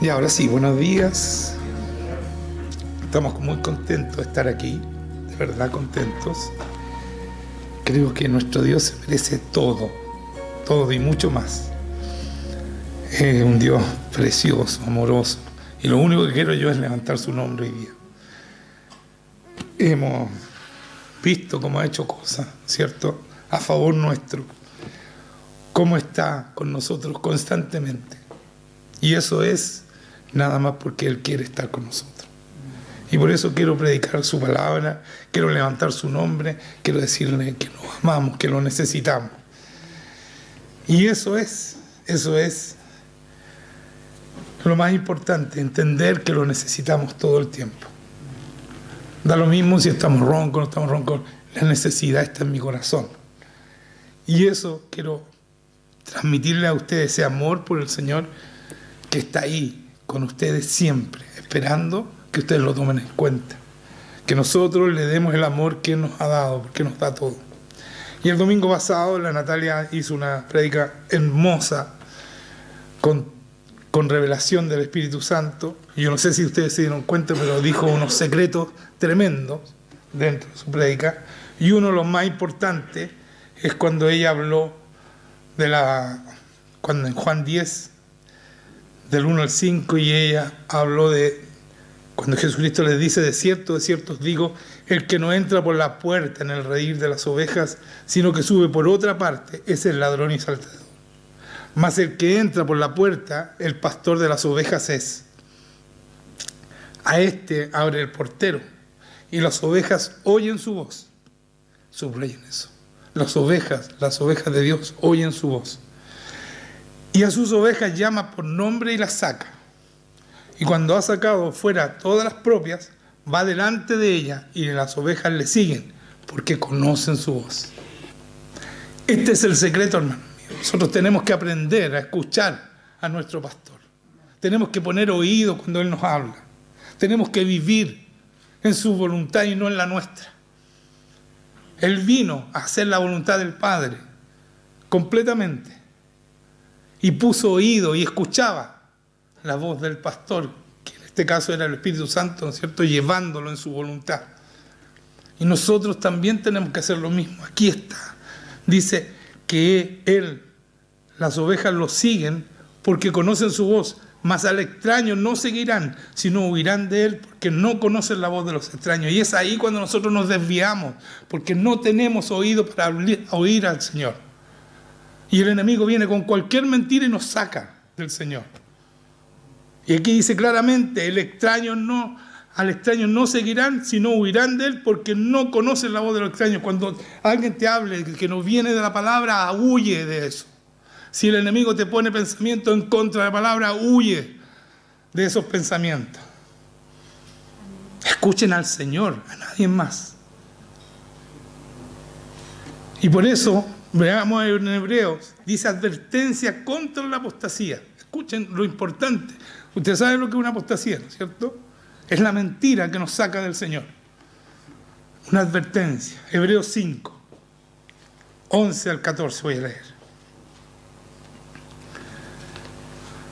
Y ahora sí, buenos días. Estamos muy contentos de estar aquí, de verdad contentos. Creo que nuestro Dios se merece todo, todo y mucho más. Es un Dios precioso, amoroso. Y lo único que quiero yo es levantar su nombre hoy día. Hemos visto cómo ha hecho cosas, ¿cierto?, a favor nuestro. Cómo está con nosotros constantemente. Y eso es nada más porque Él quiere estar con nosotros. Y por eso quiero predicar su palabra, quiero levantar su nombre, quiero decirle que lo amamos, que lo necesitamos. Y eso es lo más importante, entender que lo necesitamos todo el tiempo. Da lo mismo si estamos roncos o no estamos roncos, la necesidad está en mi corazón. Y eso quiero transmitirle a ustedes, ese amor por el Señor que está ahí con ustedes siempre, esperando que ustedes lo tomen en cuenta. Que nosotros le demos el amor que Él nos ha dado, porque nos da todo. Y el domingo pasado la Natalia hizo una prédica hermosa con revelación del Espíritu Santo. Y yo no sé si ustedes se dieron cuenta, pero dijo unos secretos tremendos dentro de su prédica. Y uno de los más importantes es cuando ella habló cuando en Juan 10, del 1 al 5, y ella habló de cuando Jesucristo les dice: de cierto os digo, el que no entra por la puerta en el redil de las ovejas, sino que sube por otra parte, es el ladrón y salteador. Mas el que entra por la puerta, el pastor de las ovejas es. A este abre el portero, y las ovejas oyen su voz. Subrayen eso. Las ovejas de Dios oyen su voz. Y a sus ovejas llama por nombre y las saca. Y cuando ha sacado fuera todas las propias, va delante de ella, y las ovejas le siguen, porque conocen su voz. Este es el secreto, hermano mío. Nosotros tenemos que aprender a escuchar a nuestro pastor. Tenemos que poner oído cuando Él nos habla. Tenemos que vivir en su voluntad y no en la nuestra. Él vino a hacer la voluntad del Padre completamente. Y puso oído y escuchaba la voz del pastor, que en este caso era el Espíritu Santo, ¿no es cierto?, llevándolo en su voluntad. Y nosotros también tenemos que hacer lo mismo. Aquí está. Dice que las ovejas lo siguen porque conocen su voz, mas al extraño no seguirán, sino huirán de él, porque no conocen la voz de los extraños. Y es ahí cuando nosotros nos desviamos, porque no tenemos oído para oír al Señor. Y el enemigo viene con cualquier mentira y nos saca del Señor. Y aquí dice claramente: al extraño no seguirán, sino huirán de él, porque no conocen la voz de los extraños. Cuando alguien te hable que no viene de la palabra, huye de eso. Si el enemigo te pone pensamiento en contra de la palabra, huye de esos pensamientos. Escuchen al Señor, a nadie más. Y por eso, veamos en Hebreos, dice: advertencia contra la apostasía. Escuchen lo importante. Ustedes saben lo que es una apostasía, ¿no es cierto? Es la mentira que nos saca del Señor. Una advertencia. Hebreos 5, 11 al 14 voy a leer.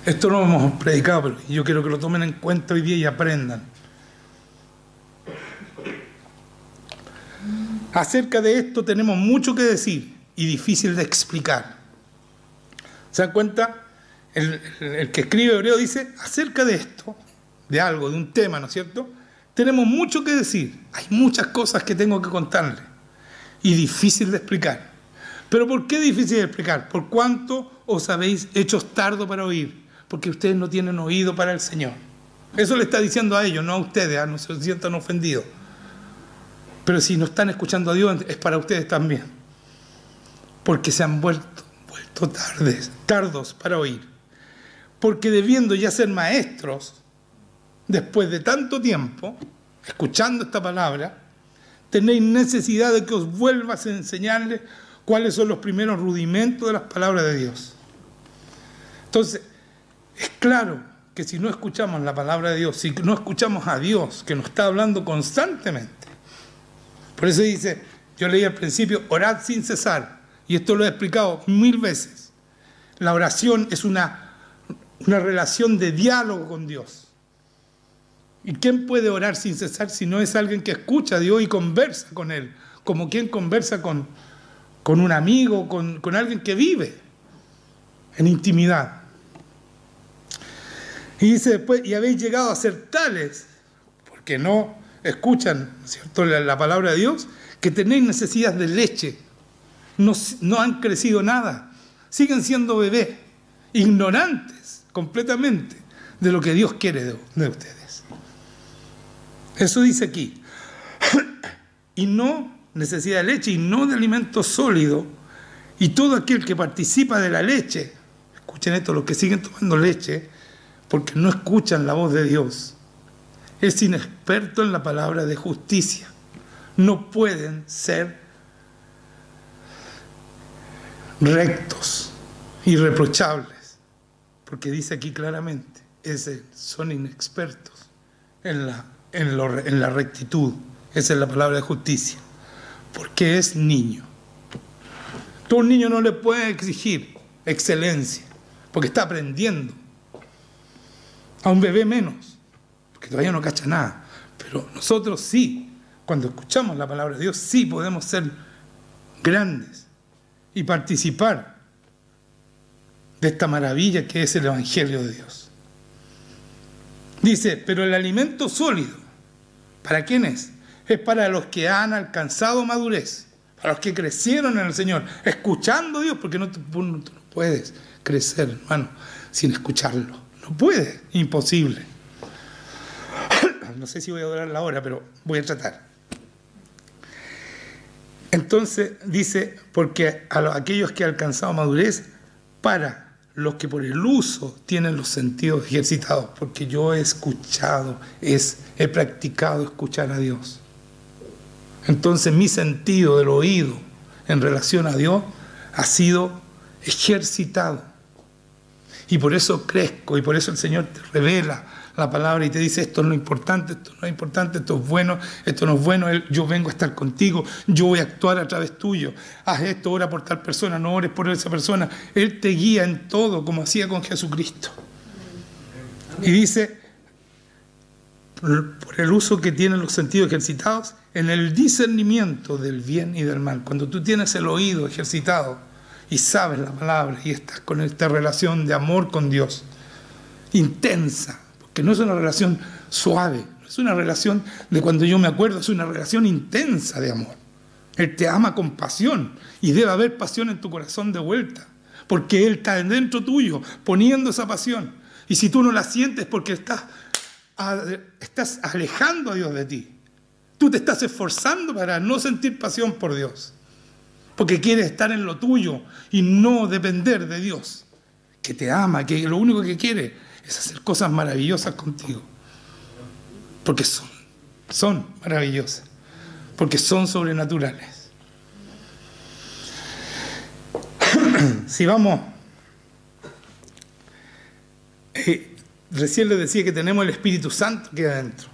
Esto no lo hemos predicado, pero yo quiero que lo tomen en cuenta hoy día y aprendan. Acerca de esto tenemos mucho que decir y difícil de explicar. ¿Se dan cuenta? El que escribe Hebreo dice: acerca de esto, de algo, de un tema, ¿no es cierto?, tenemos mucho que decir. Hay muchas cosas que tengo que contarle y difícil de explicar. ¿Pero por qué difícil de explicar? Por cuanto os habéis hecho tardo para oír, porque ustedes no tienen oído para el Señor. Eso le está diciendo a ellos, no a ustedes, no se sientan ofendidos. Pero si no están escuchando a Dios, es para ustedes también. Porque se han vuelto tardos para oír. Porque debiendo ya ser maestros, después de tanto tiempo, escuchando esta palabra, tenéis necesidad de que os vuelvas a enseñarles cuáles son los primeros rudimentos de las palabras de Dios. Entonces, es claro que si no escuchamos la palabra de Dios, si no escuchamos a Dios, que nos está hablando constantemente. Por eso dice, yo leí al principio: orad sin cesar. Y esto lo he explicado 1000 veces. La oración es una una relación de diálogo con Dios. ¿Y quién puede orar sin cesar si no es alguien que escucha a Dios y conversa con Él? Como quien conversa con un amigo, con alguien que vive en intimidad. Y dice después, y habéis llegado a ser tales, porque no escuchan, ¿cierto?, la palabra de Dios, que tenéis necesidad de leche. No han crecido nada. Siguen siendo bebés, ignorantes completamente de lo que Dios quiere de ustedes. Eso dice aquí. Y no necesidad de leche y no de alimento sólido. Y todo aquel que participa de la leche, escuchen esto, los que siguen tomando leche, porque no escuchan la voz de Dios, es inexperto en la palabra de justicia. No pueden ser rectos, irreprochables, porque dice aquí claramente, son inexpertos en la rectitud. Esa es la palabra de justicia, porque es niño. Tú a un niño no le puedes exigir excelencia, porque está aprendiendo. A un bebé menos, porque todavía no cacha nada. Pero nosotros sí, cuando escuchamos la palabra de Dios, sí podemos ser grandes y participar de esta maravilla que es el Evangelio de Dios. Dice, pero el alimento sólido, ¿para quién es? Es para los que han alcanzado madurez, para los que crecieron en el Señor, escuchando a Dios, porque tú no puedes crecer, hermano, sin escucharlo. No puedes, imposible. No sé si voy a durar la hora, pero voy a tratar. Entonces dice, porque a aquellos que han alcanzado madurez, para los que por el uso tienen los sentidos ejercitados, porque yo he escuchado, he practicado escuchar a Dios. Entonces mi sentido del oído en relación a Dios ha sido ejercitado. Y por eso crezco, y por eso el Señor te revela la palabra y te dice, esto es lo importante, esto no es importante, esto es bueno, esto no es bueno, yo vengo a estar contigo, yo voy a actuar a través tuyo, haz esto, ora por tal persona, no ores por esa persona. Él te guía en todo, como hacía con Jesucristo. Y dice, por el uso que tienen los sentidos ejercitados, en el discernimiento del bien y del mal. Cuando tú tienes el oído ejercitado y sabes la palabra y estás con esta relación de amor con Dios, intensa, que no es una relación suave, no es una relación de cuando yo me acuerdo, es una relación intensa de amor. Él te ama con pasión y debe haber pasión en tu corazón de vuelta, porque Él está dentro tuyo poniendo esa pasión. Y si tú no la sientes, porque estás alejando a Dios de ti. Tú te estás esforzando para no sentir pasión por Dios, porque quieres estar en lo tuyo y no depender de Dios, que te ama, que lo único que quiere es hacer cosas maravillosas contigo, porque son maravillosas, porque son sobrenaturales. Si vamos, recién les decía que tenemos el Espíritu Santo que hay adentro,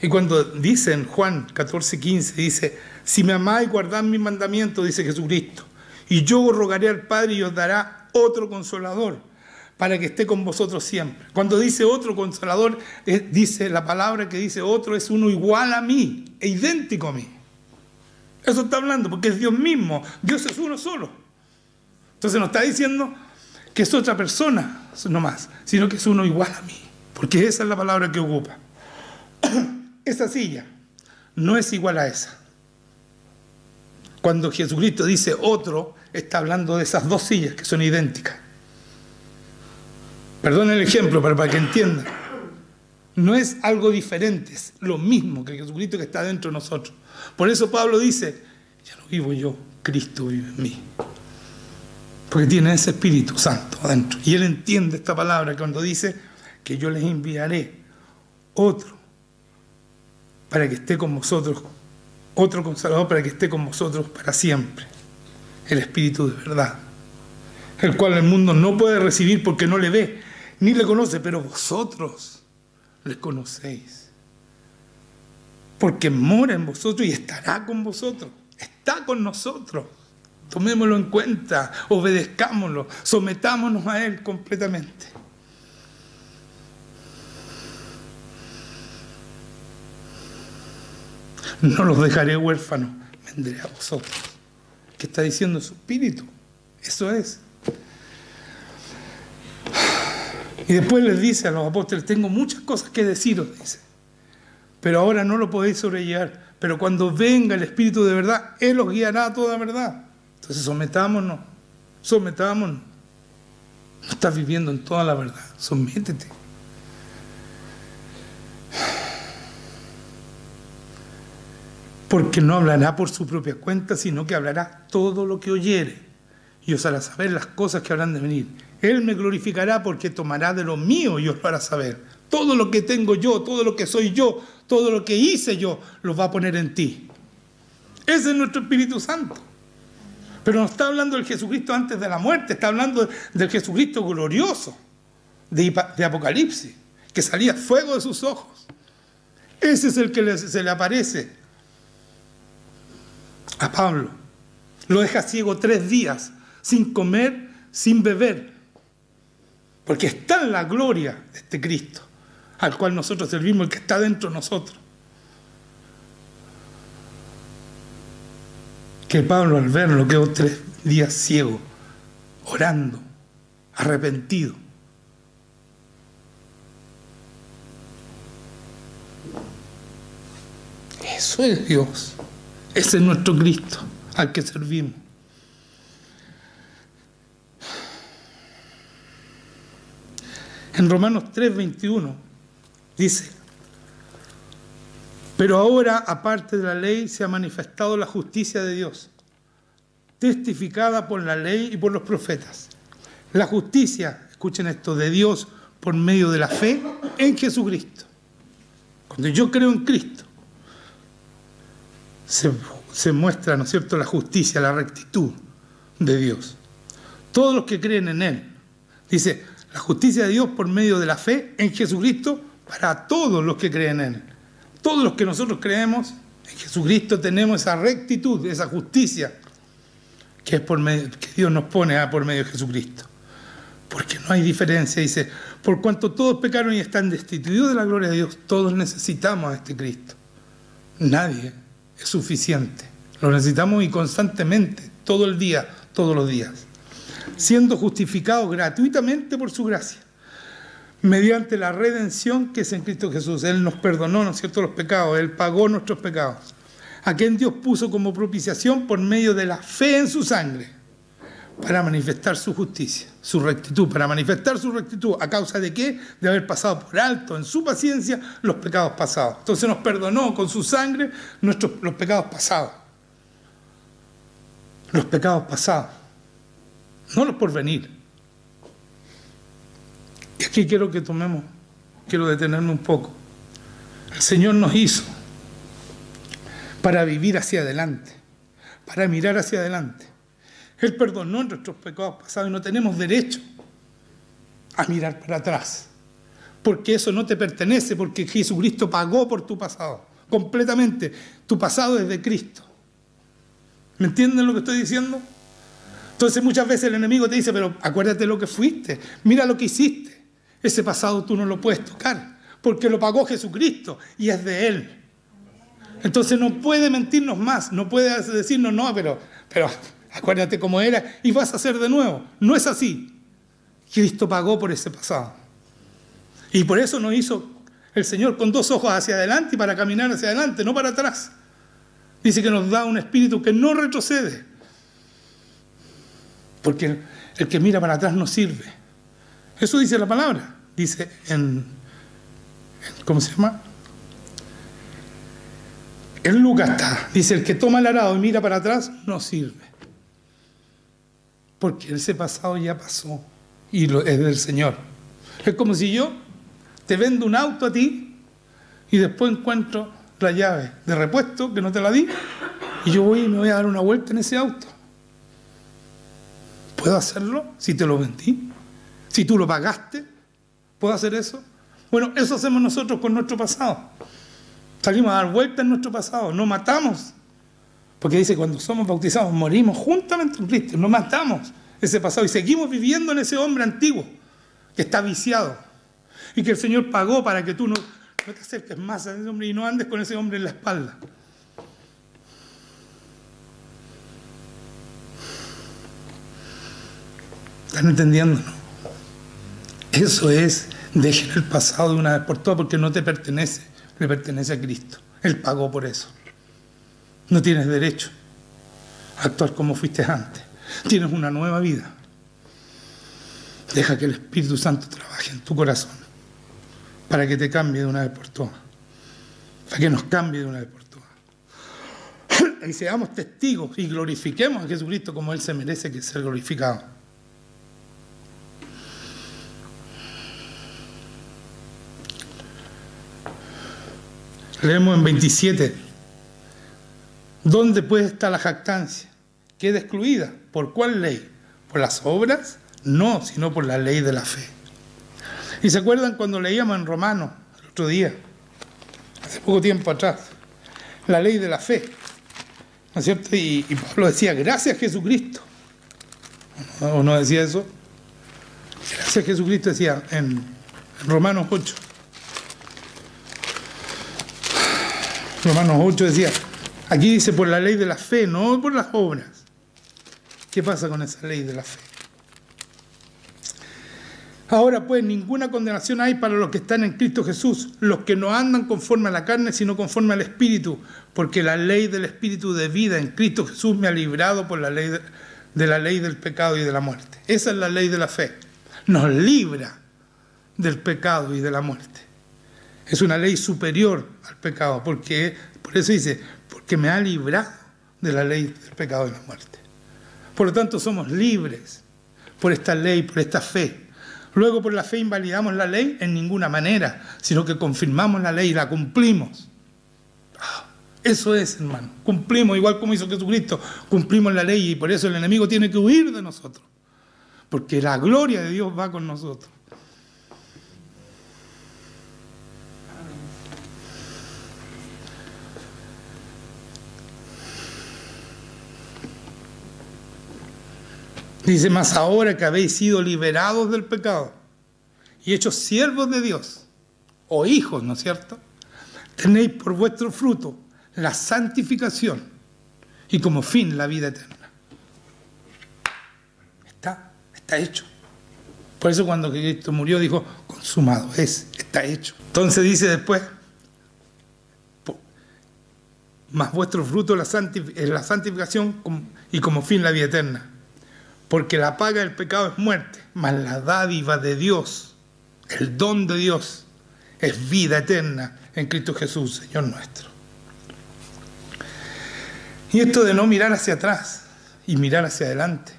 y cuando dice en Juan 14:15, dice, si me amáis, guardad mis mandamientos, dice Jesucristo, y yo os rogaré al Padre y os dará otro Consolador, para que esté con vosotros siempre. Cuando dice otro Consolador, dice la palabra que dice otro, es uno igual a mí, e idéntico a mí. Eso está hablando, porque es Dios mismo. Dios es uno solo. Entonces no está diciendo que es otra persona, no más, sino que es uno igual a mí, porque esa es la palabra que ocupa. Esa silla no es igual a esa. Cuando Jesucristo dice otro, está hablando de esas dos sillas que son idénticas. Perdonen el ejemplo, pero para que entiendan. No es algo diferente, es lo mismo que Jesucristo que está dentro de nosotros. Por eso Pablo dice, ya no vivo yo, Cristo vive en mí. Porque tiene ese Espíritu Santo adentro. Y él entiende esta palabra cuando dice que yo les enviaré otro para que esté con vosotros, otro Consolador para que esté con vosotros para siempre. El Espíritu de verdad, el cual el mundo no puede recibir porque no le ve, ni le conoce, pero vosotros le conocéis, porque mora en vosotros y estará con vosotros, está con nosotros. Tomémoslo en cuenta, obedezcámoslo, sometámonos a Él completamente. No los dejaré huérfanos, vendré a vosotros. ¿Qué está diciendo su espíritu? Eso es. Y después les dice a los apóstoles, tengo muchas cosas que deciros, dice, pero ahora no lo podéis sobrellevar. Pero cuando venga el Espíritu de verdad, Él os guiará a toda verdad. Entonces sometámonos. No estás viviendo en toda la verdad, sométete. Porque no hablará por su propia cuenta, sino que hablará todo lo que oyere, y os hará saber las cosas que habrán de venir. Él me glorificará porque tomará de lo mío y os lo hará saber. Todo lo que tengo yo, todo lo que soy yo, todo lo que hice yo, lo va a poner en ti. Ese es nuestro Espíritu Santo. Pero no está hablando del Jesucristo antes de la muerte, está hablando del Jesucristo glorioso de Apocalipsis, que salía fuego de sus ojos. Ese es el que se le aparece a Pablo. Lo deja ciego 3 días, sin comer, sin beber, porque está en la gloria de este Cristo, al cual nosotros servimos, el que está dentro de nosotros. Que Pablo al verlo quedó 3 días ciego, orando, arrepentido. Eso es Dios. Ese es nuestro Cristo, al que servimos. En Romanos 3:21 dice, pero ahora, aparte de la ley, se ha manifestado la justicia de Dios, testificada por la ley y por los profetas. La justicia, escuchen esto, de Dios por medio de la fe en Jesucristo. Cuando yo creo en Cristo, se muestra, ¿no es cierto?, la justicia, la rectitud de Dios. Todos los que creen en Él. Dice, la justicia de Dios por medio de la fe en Jesucristo para todos los que creen en Él. Todos los que nosotros creemos en Jesucristo tenemos esa rectitud, esa justicia que es por medio, que Dios nos pone por medio de Jesucristo. Porque no hay diferencia, dice, por cuanto todos pecaron y están destituidos de la gloria de Dios, todos necesitamos a este Cristo. Nadie es suficiente. Lo necesitamos y constantemente, todo el día, todos los días. Siendo justificados gratuitamente por su gracia, mediante la redención que es en Cristo Jesús. Él nos perdonó, ¿no es cierto?, los pecados. Él pagó nuestros pecados. A quien Dios puso como propiciación por medio de la fe en su sangre, para manifestar su justicia, su rectitud, para manifestar su rectitud. ¿A causa de qué? De haber pasado por alto en su paciencia los pecados pasados. Entonces nos perdonó con su sangre los pecados pasados. Los pecados pasados. No los por venir. Y aquí quiero detenerme un poco. El Señor nos hizo para vivir hacia adelante, para mirar hacia adelante. Él perdonó nuestros pecados pasados y no tenemos derecho a mirar para atrás, porque eso no te pertenece, porque Jesucristo pagó por tu pasado, completamente. Tu pasado es de Cristo. ¿Me entienden lo que estoy diciendo? Entonces muchas veces el enemigo te dice, pero acuérdate lo que fuiste, mira lo que hiciste. Ese pasado tú no lo puedes tocar, porque lo pagó Jesucristo y es de Él. Entonces no puede mentirnos más, no puede decirnos, no, pero acuérdate cómo era y vas a hacer de nuevo. No es así. Cristo pagó por ese pasado. Y por eso nos hizo el Señor con 2 ojos hacia adelante y para caminar hacia adelante, no para atrás. Dice que nos da un espíritu que no retrocede. Porque el que mira para atrás no sirve. Eso dice la palabra. Dice ¿cómo se llama? En Lucas está. Dice, el que toma el arado y mira para atrás no sirve. Porque ese pasado ya pasó y es del Señor. Es como si yo te vendo un auto a ti y después encuentro la llave de repuesto que no te la di y yo voy y me voy a dar una vuelta en ese auto. ¿Puedo hacerlo si te lo vendí? Si tú lo pagaste, ¿puedo hacer eso? Bueno, eso hacemos nosotros con nuestro pasado. Salimos a dar vueltas en nuestro pasado, no matamos. Porque dice, cuando somos bautizados, morimos juntamente con Cristo, no matamos ese pasado y seguimos viviendo en ese hombre antiguo que está viciado y que el Señor pagó para que tú no te acerques más a ese hombre y no andes con ese hombre en la espalda. ¿Están entendiendo? ¿No? Eso es, dejen el pasado de una vez por todas, porque no te pertenece, le pertenece a Cristo. Él pagó por eso. No tienes derecho a actuar como fuiste antes. Tienes una nueva vida. Deja que el Espíritu Santo trabaje en tu corazón para que te cambie de una vez por todas. Para que nos cambie de una vez por todas. Y seamos testigos y glorifiquemos a Jesucristo como Él se merece que sea glorificado. Leemos en 27. ¿Dónde pues está la jactancia? Queda excluida. ¿Por cuál ley? ¿Por las obras? No, sino por la ley de la fe. ¿Y se acuerdan cuando leíamos en Romanos el otro día? Hace poco tiempo atrás. La ley de la fe. ¿No es cierto? Y Pablo decía, gracias a Jesucristo. ¿O no decía eso? Gracias a Jesucristo decía en Romanos 8. Romanos 8 decía, aquí dice por la ley de la fe, no por las obras. ¿Qué pasa con esa ley de la fe? Ahora pues ninguna condenación hay para los que están en Cristo Jesús, los que no andan conforme a la carne, sino conforme al Espíritu, porque la ley del Espíritu de vida en Cristo Jesús me ha librado por la ley de la ley del pecado y de la muerte. Esa es la ley de la fe. Nos libra del pecado y de la muerte. Es una ley superior al pecado, porque por eso dice, porque me ha librado de la ley del pecado y de la muerte. Por lo tanto, somos libres por esta ley, por esta fe. Luego, por la fe invalidamos la ley en ninguna manera, sino que confirmamos la ley y la cumplimos. Eso es, hermano. Cumplimos, igual como hizo Jesucristo, cumplimos la ley y por eso el enemigo tiene que huir de nosotros. Porque la gloria de Dios va con nosotros. Dice, mas ahora que habéis sido liberados del pecado y hechos siervos de Dios, o hijos, ¿no es cierto? Tenéis por vuestro fruto la santificación y como fin la vida eterna. Está hecho. Por eso cuando Cristo murió dijo, consumado es, está hecho. Entonces dice después, mas vuestro fruto es la santificación y como fin la vida eterna. Porque la paga del pecado es muerte, mas la dádiva de Dios, el don de Dios, es vida eterna en Cristo Jesús, Señor nuestro. Y esto de no mirar hacia atrás y mirar hacia adelante.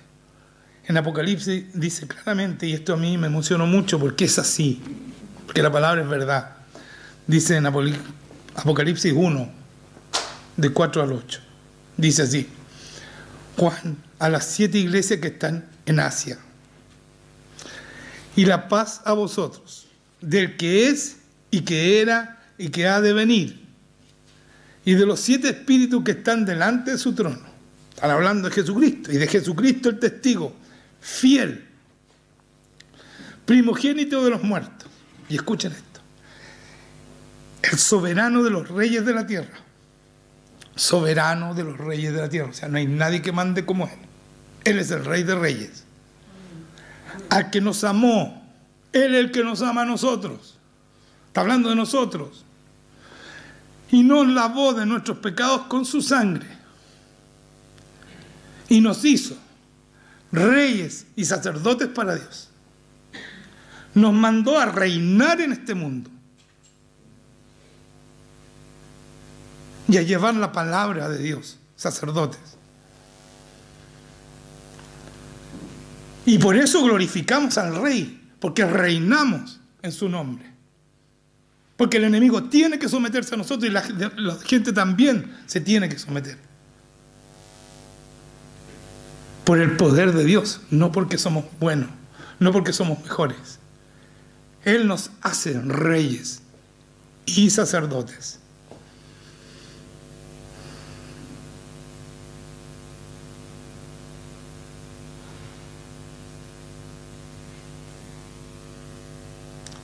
En Apocalipsis dice claramente, y esto a mí me emocionó mucho porque es así, porque la palabra es verdad. Dice en Apocalipsis 1, de 4 al 8. Dice así, Juan, a las 7 iglesias que están en Asia. Y la paz a vosotros, del que es y que era y que ha de venir, y de los 7 espíritus que están delante de su trono. Están hablando de Jesucristo, y de Jesucristo el testigo, fiel, primogénito de los muertos. Y escuchen esto, el soberano de los reyes de la tierra. Soberano de los reyes de la tierra. O sea, no hay nadie que mande como Él. Él es el Rey de Reyes. Al que nos amó, Él es el que nos ama a nosotros. Está hablando de nosotros. Y nos lavó de nuestros pecados con su sangre. Y nos hizo reyes y sacerdotes para Dios. Nos mandó a reinar en este mundo. Y a llevar la palabra de Dios, sacerdotes. Y por eso glorificamos al Rey, porque reinamos en su nombre. Porque el enemigo tiene que someterse a nosotros y la gente también se tiene que someter. Por el poder de Dios, no porque somos buenos, no porque somos mejores. Él nos hace reyes y sacerdotes.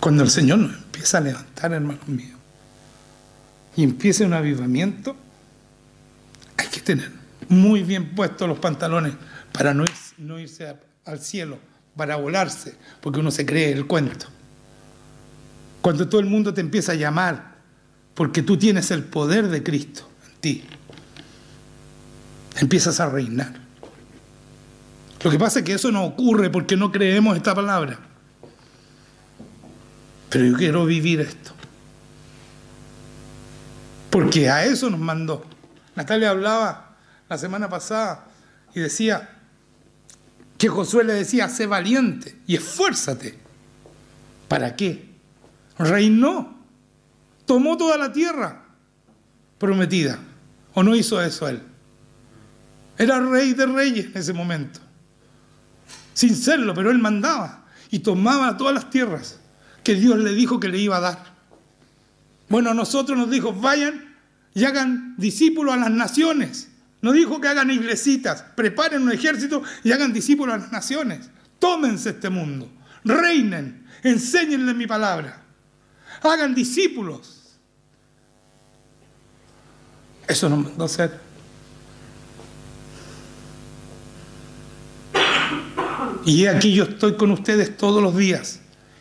Cuando el Señor nos empieza a levantar, hermanos míos, y empieza un avivamiento, hay que tener muy bien puestos los pantalones para no irse al cielo para volarse, porque uno se cree el cuento. Cuando todo el mundo te empieza a llamar, porque tú tienes el poder de Cristo en ti, empiezas a reinar. Lo que pasa es que eso no ocurre porque no creemos esta palabra. Pero yo quiero vivir esto, porque a eso nos mandó. Natalia hablaba la semana pasada y decía que Josué le decía: sé valiente y esfuérzate. ¿Para qué? Reinó, tomó toda la tierra prometida. ¿O no hizo eso él? Era rey de reyes en ese momento, sin serlo, pero él mandaba y tomaba todas las tierras que Dios le dijo que le iba a dar. Bueno, a nosotros nos dijo: vayan y hagan discípulos a las naciones. No dijo que hagan iglesitas, preparen un ejército y hagan discípulos a las naciones. Tómense este mundo, reinen, enséñenle mi palabra, hagan discípulos. Eso nos mandó a hacer. Y aquí yo estoy con ustedes todos los días,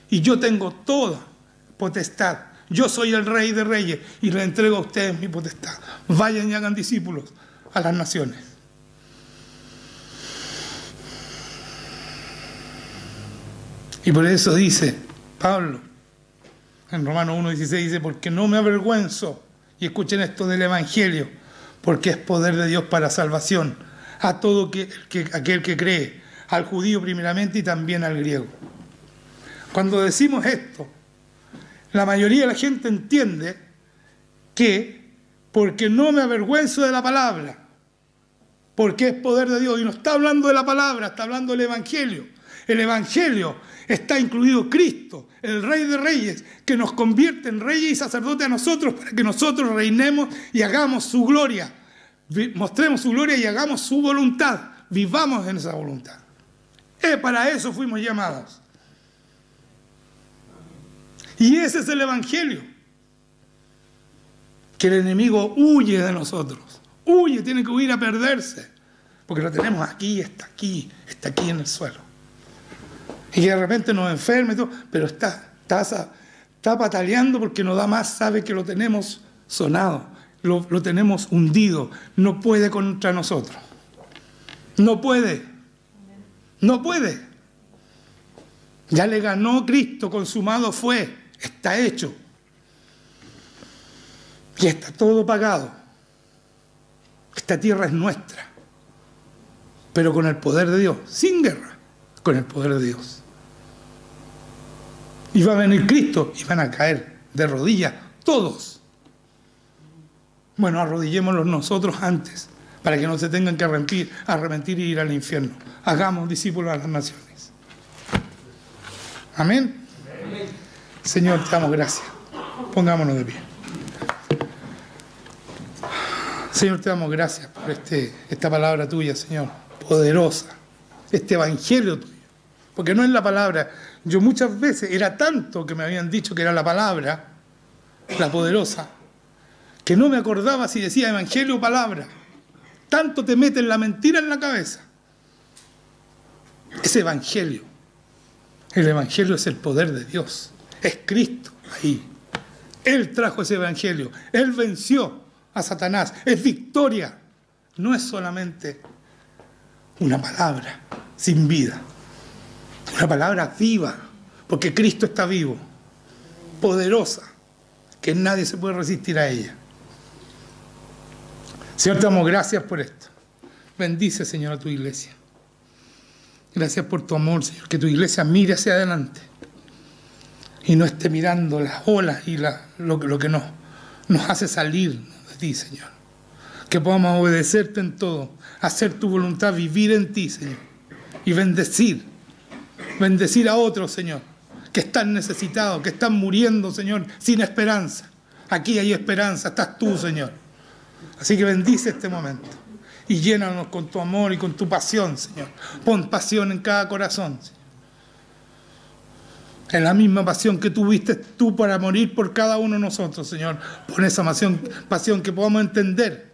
y yo tengo toda potestad. Yo soy el Rey de Reyes y le entrego a ustedes mi potestad. Vayan y hagan discípulos a las naciones. Y por eso dice Pablo en Romanos 1:16, dice: porque no me avergüenzo, y escuchen esto, del Evangelio, porque es poder de Dios para salvación a todo aquel que cree, al judío primeramente y también al griego. Cuando decimos esto, la mayoría de la gente entiende que porque no me avergüenzo de la palabra, porque es poder de Dios, y no está hablando de la palabra, está hablando del Evangelio. El Evangelio está incluido Cristo, el Rey de Reyes, que nos convierte en reyes y sacerdotes a nosotros para que nosotros reinemos y hagamos su gloria, mostremos su gloria y hagamos su voluntad, vivamos en esa voluntad. Para eso fuimos llamados. Y ese es el Evangelio. Que el enemigo huye de nosotros. Huye, tiene que huir a perderse. Porque lo tenemos aquí está en el suelo. Y de repente nos enferma y todo, pero está pataleando porque no da más, sabe que lo tenemos sonado, lo tenemos hundido. No puede contra nosotros. No puede. No puede. Ya le ganó Cristo, consumado fue, está hecho. Y está todo pagado. Esta tierra es nuestra, pero con el poder de Dios, sin guerra, con el poder de Dios. Y va a venir Cristo y van a caer de rodillas todos. Bueno, arrodillémonos nosotros antes, para que no se tengan que arrepentir y ir al infierno. Hagamos discípulos a las naciones. Amén. Señor, te damos gracias. Pongámonos de pie. Señor, te damos gracias por esta palabra tuya, Señor, poderosa, este evangelio tuyo. Porque no es la palabra. Yo muchas veces, era tanto que me habían dicho que era la palabra, la poderosa, que no me acordaba si decía evangelio o palabra. Tanto te meten la mentira en la cabeza. Es evangelio. El evangelio es el poder de Dios. Es Cristo ahí. Él trajo ese evangelio. Él venció a Satanás. Es victoria. No es solamente una palabra sin vida. Una palabra viva. Porque Cristo está vivo. Poderosa. Que nadie se puede resistir a ella. Señor, te damos gracias por esto. Bendice, Señor, a tu iglesia. Gracias por tu amor, Señor. Que tu iglesia mire hacia adelante y no esté mirando las olas y lo que nos hace salir de ti, Señor. Que podamos obedecerte en todo, hacer tu voluntad, vivir en ti, Señor. Y bendecir a otros, Señor, que están necesitados, que están muriendo, Señor, sin esperanza. Aquí hay esperanza, estás tú, Señor. Así que bendice este momento y llénanos con tu amor y con tu pasión, Señor. Pon pasión en cada corazón, Señor. En la misma pasión que tuviste tú para morir por cada uno de nosotros, Señor. Pon esa pasión que podamos entender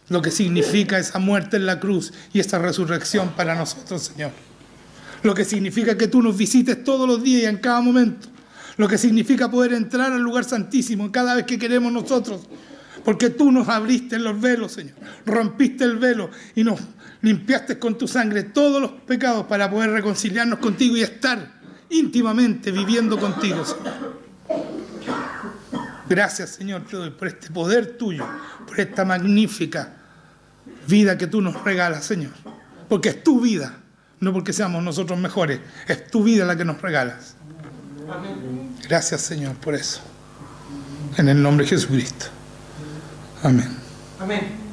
lo que significa esa muerte en la cruz y esa resurrección para nosotros, Señor. lo que significa que tú nos visites todos los días y en cada momento, lo que significa poder entrar al lugar santísimo cada vez que queremos nosotros, porque tú nos abriste los velos, Señor, rompiste el velo y nos limpiaste con tu sangre todos los pecados para poder reconciliarnos contigo y estar íntimamente viviendo contigo, Señor. Gracias, Señor, te doy por este poder tuyo, por esta magnífica vida que tú nos regalas, Señor, porque es tu vida, no porque seamos nosotros mejores, es tu vida la que nos regalas. Gracias, Señor, por eso. En el nombre de Jesucristo. Amén. Amén.